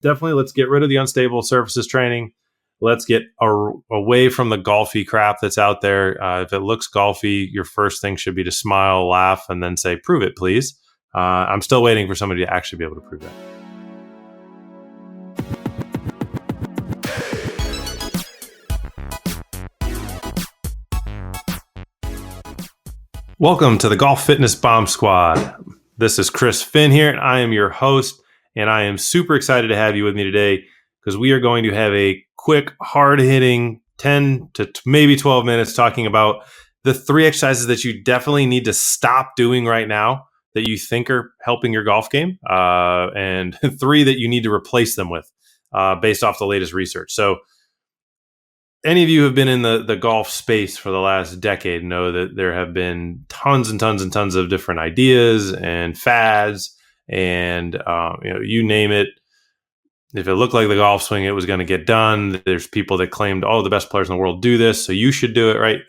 definitely let's get rid of the unstable surfaces training. Let's get away from the golfy crap that's out there. If it looks golfy, your first thing should be to smile, laugh, and then say, prove it, please. I'm still waiting for somebody to actually be able to prove that. Welcome to the Golf Fitness Bomb Squad. This is Chris Finn here, and I am your host, and I am super excited to have you with me today because we are going to have a quick, hard-hitting 10 to maybe 12 minutes talking about the 3 exercises that you definitely need to stop doing right now that you think are helping your golf game, and 3 that you need to replace them with based off the latest research. So any of you who have been in the golf space for the last decade know that there have been tons and tons and tons of different ideas and fads and you name it. If it looked like the golf swing, it was going to get done. There's people that claimed, oh, the best players in the world do this, so you should do it, right?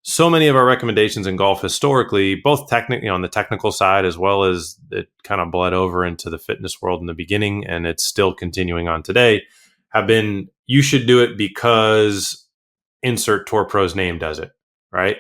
So many of our recommendations in golf historically, both technically on the technical side as well as it kind of bled over into the fitness world in the beginning, and it's still continuing on today, have been, you should do it because insert tour pro's name does it, right?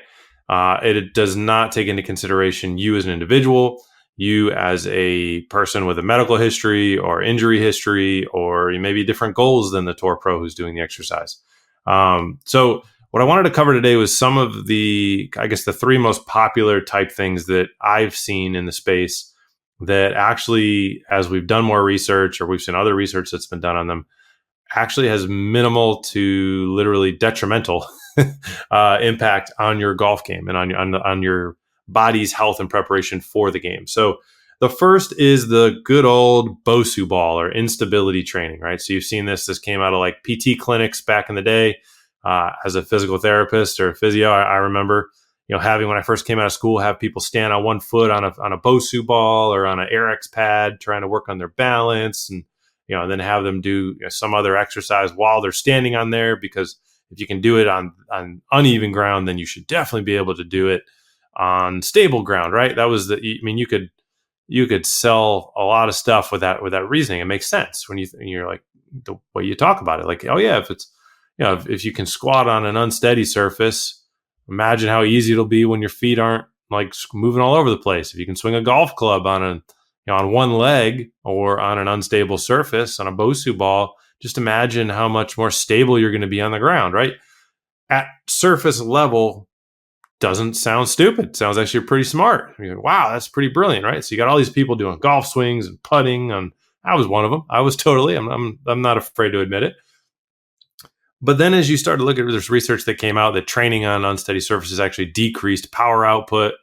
It does not take into consideration you as an individual, you as a person with a medical history or injury history, or maybe different goals than the tour pro who's doing the exercise. So what I wanted to cover today was some of the 3 most popular type things that I've seen in the space that actually, as we've done more research or we've seen other research that's been done on them, actually has minimal to literally detrimental impact on your golf game and on your body's health and preparation for the game. So the first is the good old BOSU ball or instability training, right? So you've seen this. This came out of like PT clinics back in the day. As a physical therapist or physio, I remember having, when I first came out of school, have people stand on one foot on a BOSU ball or on an Airx pad trying to work on their balance, and then have them do some other exercise while they're standing on there, because if you can do it on uneven ground, then you should definitely be able to do it on stable ground, right? That was you could sell a lot of stuff with that reasoning. It makes sense when you're like the way you talk about it, like, oh yeah, if it's if you can squat on an unsteady surface, imagine how easy it'll be when your feet aren't like moving all over the place. If you can swing a golf club on on one leg or on an unstable surface on a BOSU ball, just imagine how much more stable you're going to be on the ground, right? At surface level, doesn't sound stupid. Sounds actually pretty smart. You're like, wow, that's pretty brilliant, right? So you got all these people doing golf swings and putting. I was one of them. I was totally. I'm not afraid to admit it. But then as you start to look at this research that came out that training on unsteady surfaces actually decreased power output.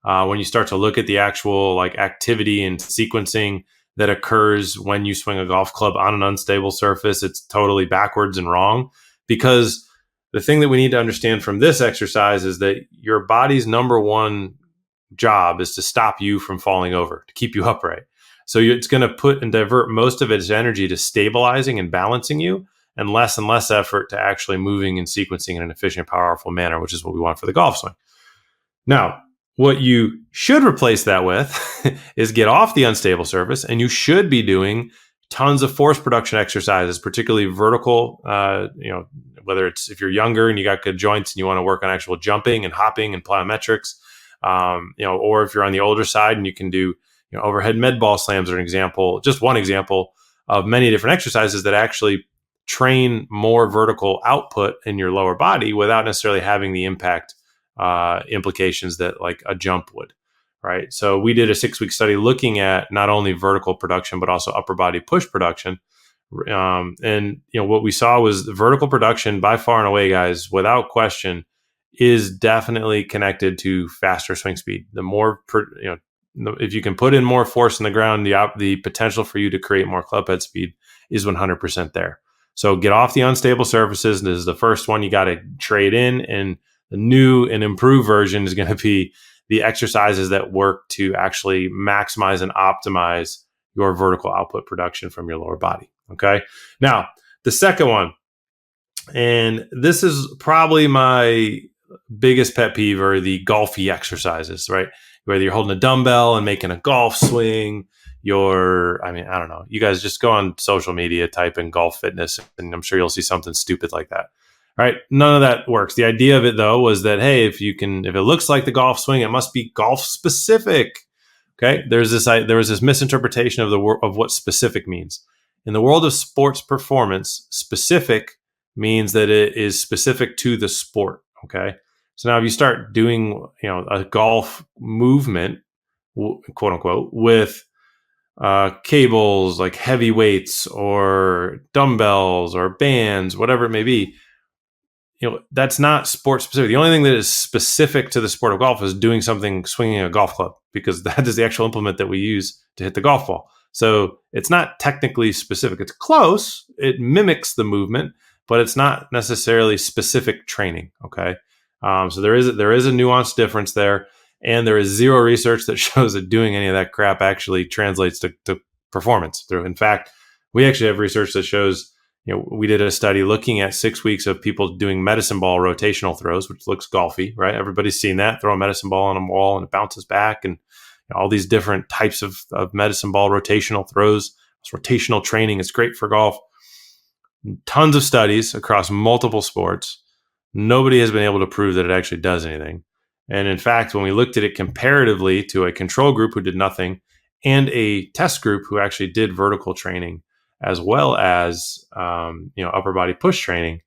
When you start to look at the actual like activity and sequencing that occurs when you swing a golf club on an unstable surface, it's totally backwards and wrong. Because the thing that we need to understand from this exercise is that your body's number one job is to stop you from falling over, to keep you upright. So it's going to put and divert most of its energy to stabilizing and balancing you, and less effort to actually moving and sequencing in an efficient, powerful manner, which is what we want for the golf swing. Now, what you should replace that with is get off the unstable surface, and you should be doing tons of force production exercises, particularly vertical, whether it's if you're younger and you got good joints and you want to work on actual jumping and hopping and plyometrics, or if you're on the older side and you can do overhead med ball slams are an example, just one example of many different exercises that actually train more vertical output in your lower body without necessarily having the impact implications that like a jump would, right? So we did a 6-week study looking at not only vertical production, but also upper body push production. And what we saw was the vertical production by far and away, guys, without question, is definitely connected to faster swing speed. The more, if you can put in more force in the ground, the potential for you to create more club head speed is 100% there. So get off the unstable surfaces. This is the first one you got to trade in, and the new and improved version is going to be the exercises that work to actually maximize and optimize your vertical output production from your lower body. Okay. Now, the second one, and this is probably my biggest pet peeve, are the golfy exercises, right? Whether you're holding a dumbbell and making a golf swing, I don't know. You guys just go on social media, type in golf fitness, and I'm sure you'll see something stupid like that. All right. None of that works. The idea of it, though, was that, hey, if it looks like the golf swing, it must be golf specific. Okay. There was this misinterpretation of what specific means. In the world of sports performance, specific means that it is specific to the sport. Okay. So now if you start doing, a golf movement, quote unquote, with cables like heavy weights or dumbbells or bands, whatever it may be, that's not sport specific. The only thing that is specific to the sport of golf is doing something, swinging a golf club, because that is the actual implement that we use to hit the golf ball. So it's not technically specific. It's close. It mimics the movement, but it's not necessarily specific training. Okay. So there is a nuanced difference there. And there is zero research that shows that doing any of that crap actually translates to performance. In fact, we actually have research that shows, we did a study looking at 6 weeks of people doing medicine ball rotational throws, which looks golfy, right? Everybody's seen that. Throw a medicine ball on a wall and it bounces back, and all these different types of medicine ball rotational throws. It's rotational training. It's great for golf. Tons of studies across multiple sports. Nobody has been able to prove that it actually does anything. And in fact, when we looked at it comparatively to a control group who did nothing and a test group who actually did vertical training, as well as upper body push training,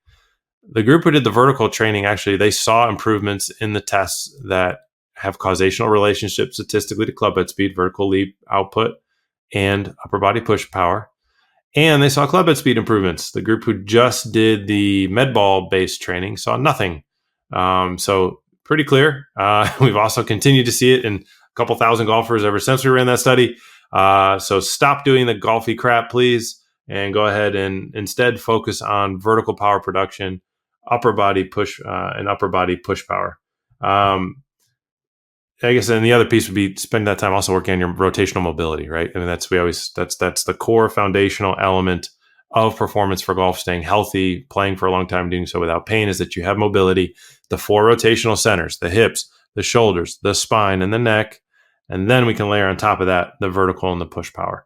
the group who did the vertical training, actually, they saw improvements in the tests that have causational relationships statistically to club head speed, vertical leap output, and upper body push power. And they saw club head speed improvements. The group who just did the med ball based training saw nothing. So pretty clear. We've also continued to see it in a couple thousand golfers ever since we ran that study. So stop doing the golfy crap, please, and go ahead and instead focus on vertical power production, upper body push, and upper body push power. I guess then the other piece would be spend that time also working on your rotational mobility, right? I mean, that's the core foundational element of performance for golf, staying healthy, playing for a long time, doing so without pain, is that you have mobility. The 4 rotational centers, the hips, the shoulders, the spine, and the neck. And then we can layer on top of that the vertical and the push power.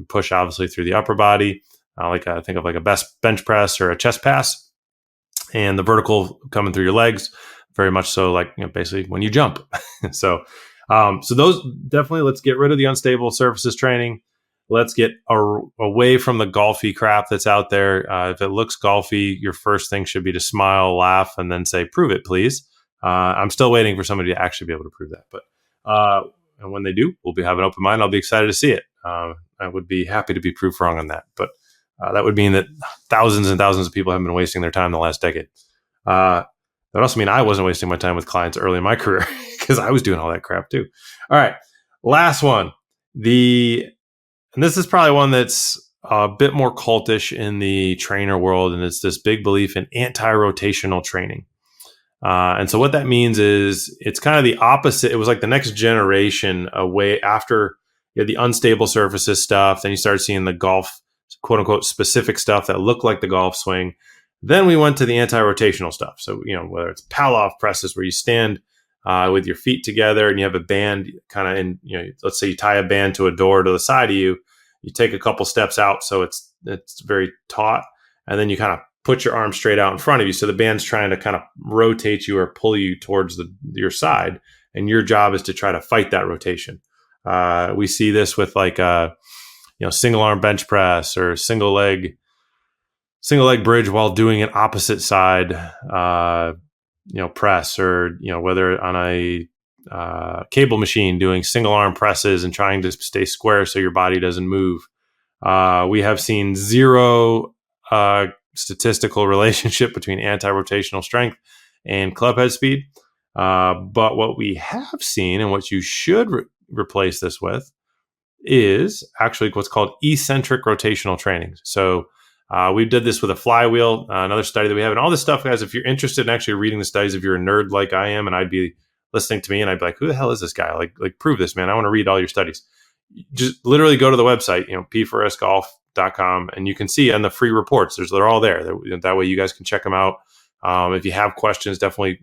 Push obviously through the upper body, think of like a bench press or a chest pass, and the vertical coming through your legs, very much so like basically when you jump. So those definitely, let's get rid of the unstable surfaces training. Let's get away from the golfy crap that's out there. If it looks golfy, your first thing should be to smile, laugh, and then say, "Prove it, please." I'm still waiting for somebody to actually be able to prove that. But and when they do, we'll have an open mind. I'll be excited to see it. I would be happy to be proved wrong on that. But that would mean that thousands and thousands of people have been wasting their time the last decade. That would also mean I wasn't wasting my time with clients early in my career because I was doing all that crap too. All right, last one. And this is probably one that's a bit more cultish in the trainer world, and it's this big belief in anti-rotational training. And so what that means is it's kind of the opposite. It was like the next generation away after the unstable surfaces stuff. Then you started seeing the golf, quote unquote, specific stuff that looked like the golf swing. Then we went to the anti-rotational stuff. So, whether it's Palloff presses where you stand with your feet together and you have a band kind of in, let's say you tie a band to a door to the side of you, you take a couple steps out so it's very taut, and then you kind of put your arm straight out in front of you. So the band's trying to kind of rotate you or pull you towards your side, and your job is to try to fight that rotation. We see this with like single arm bench press or single leg bridge while doing an opposite side press, or whether on a cable machine doing single arm presses and trying to stay square so your body doesn't move. We have seen zero statistical relationship between anti-rotational strength and club head speed. But what we have seen, and what you should replace this with, is actually what's called eccentric rotational training. So we did this with a flywheel, another study that we have, and all this stuff, guys. If you're interested in actually reading the studies, if you're a nerd like I am, and I'd be listening to me, and I'd be like, "Who the hell is this guy? Like, prove this, man! I want to read all your studies." Just literally go to the website, p4sgolf.com, and you can see on the free reports, they're all there. That way, you guys can check them out. If you have questions, definitely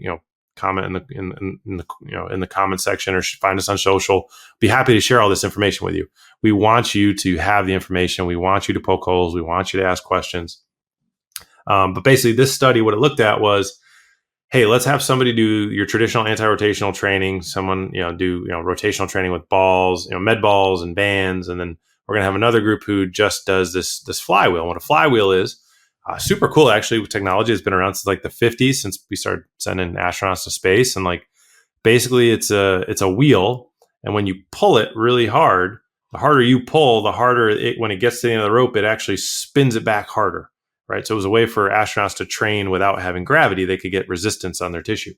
comment in the comment section, or find us on social. Be happy to share all this information with you. We want you to have the information. We want you to poke holes. We want you to ask questions. But basically, this study, what it looked at was, hey, let's have somebody do your traditional anti-rotational training. Someone, do rotational training with balls, med balls and bands, and then we're gonna have another group who just does this flywheel. And what a flywheel is, super cool actually. Technology has been around since like the 50s, since we started sending astronauts to space, and like basically it's a wheel, and when you pull it really hard, the harder you pull, the harder it, when it gets to the end of the rope, it actually spins it back harder. Right. So it was a way for astronauts to train without having gravity. They could get resistance on their tissue.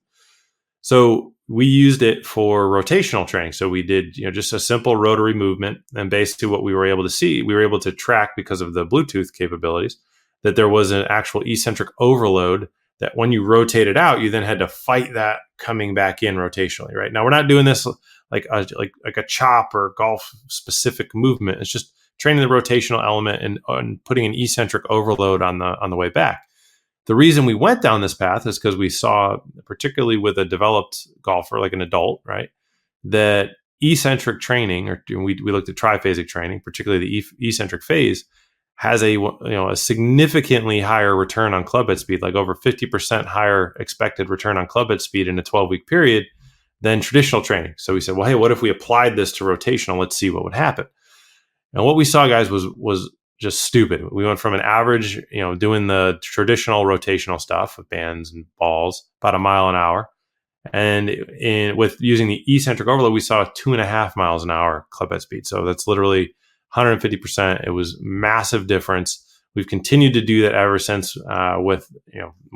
So we used it for rotational training. So we did, just a simple rotary movement. And basically what we were able to see, we were able to track, because of the Bluetooth capabilities, that there was an actual eccentric overload that when you rotated out, you then had to fight that coming back in rotationally. Right. Now, we're not doing this like a chop or golf specific movement. It's just training the rotational element and putting an eccentric overload on the way back. The reason we went down this path is because we saw, particularly with a developed golfer, like an adult, right, that eccentric training, or we looked at triphasic training, particularly the eccentric phase, has a significantly higher return on club head speed, like over 50% higher expected return on club head speed in a 12-week period than traditional training. So we said, well, hey, what if we applied this to rotational? Let's see what would happen. And what we saw, guys, was just stupid. We went from an average, doing the traditional rotational stuff with bands and balls, about a mile an hour. And with using the eccentric overload, we saw 2.5 miles an hour club head speed. So that's literally 150%. It was massive difference. We've continued to do that ever since with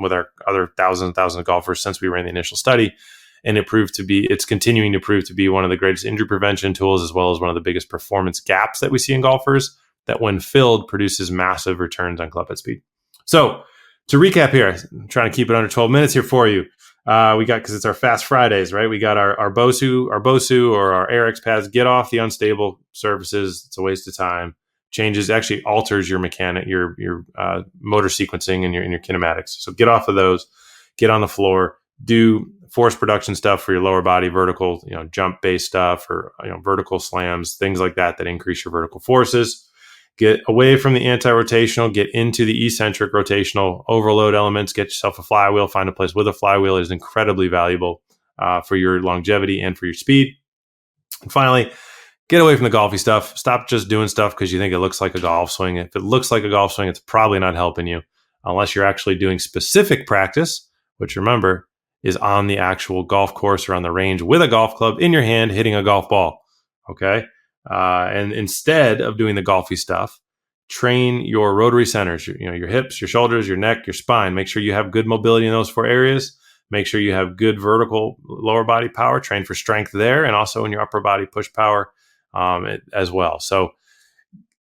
our other thousands of golfers since we ran the initial study. And it's continuing to prove to be one of the greatest injury prevention tools, as well as one of the biggest performance gaps that we see in golfers, that when filled produces massive returns on club head speed. So to recap here, I'm trying to keep it under 12 minutes here for you. We got, because it's our Fast Fridays, right? We got our BOSU or our AirX pads. Get off the unstable surfaces. It's a waste of time. Actually alters your mechanic, your motor sequencing and your kinematics. So get off of those. Get on the floor. Do force production stuff for your lower body, vertical, jump based stuff, or vertical slams, things like that increase your vertical forces. Get away from the anti-rotational, get into the eccentric rotational overload elements, get yourself a flywheel, find a place with a flywheel. It is incredibly valuable for your longevity and for your speed. And finally, get away from the golfy stuff. Stop just doing stuff because you think it looks like a golf swing. If it looks like a golf swing, it's probably not helping you unless you're actually doing specific practice, which, remember, is on the actual golf course or on the range with a golf club in your hand, hitting a golf ball. Okay. And instead of doing the golfy stuff, train your rotary centers, your hips, your shoulders, your neck, your spine. Make sure you have good mobility in those 4 areas. Make sure you have good vertical lower body power, train for strength there, and also in your upper body push power as well. So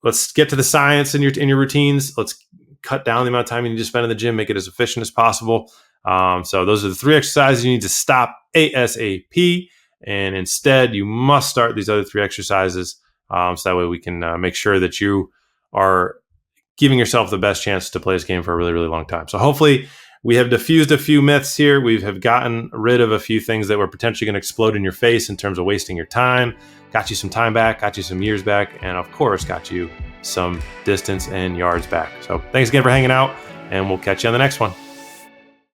let's get to the science in your routines. Let's cut down the amount of time you need to spend in the gym, make it as efficient as possible. So those are the 3 exercises you need to stop ASAP. And instead, you must start these other 3 exercises. So that way we can make sure that you are giving yourself the best chance to play this game for a really, really long time. So hopefully we have diffused a few myths here. We have gotten rid of a few things that were potentially going to explode in your face in terms of wasting your time. Got you some time back, got you some years back, and of course, got you some distance and yards back. So thanks again for hanging out, and we'll catch you on the next one.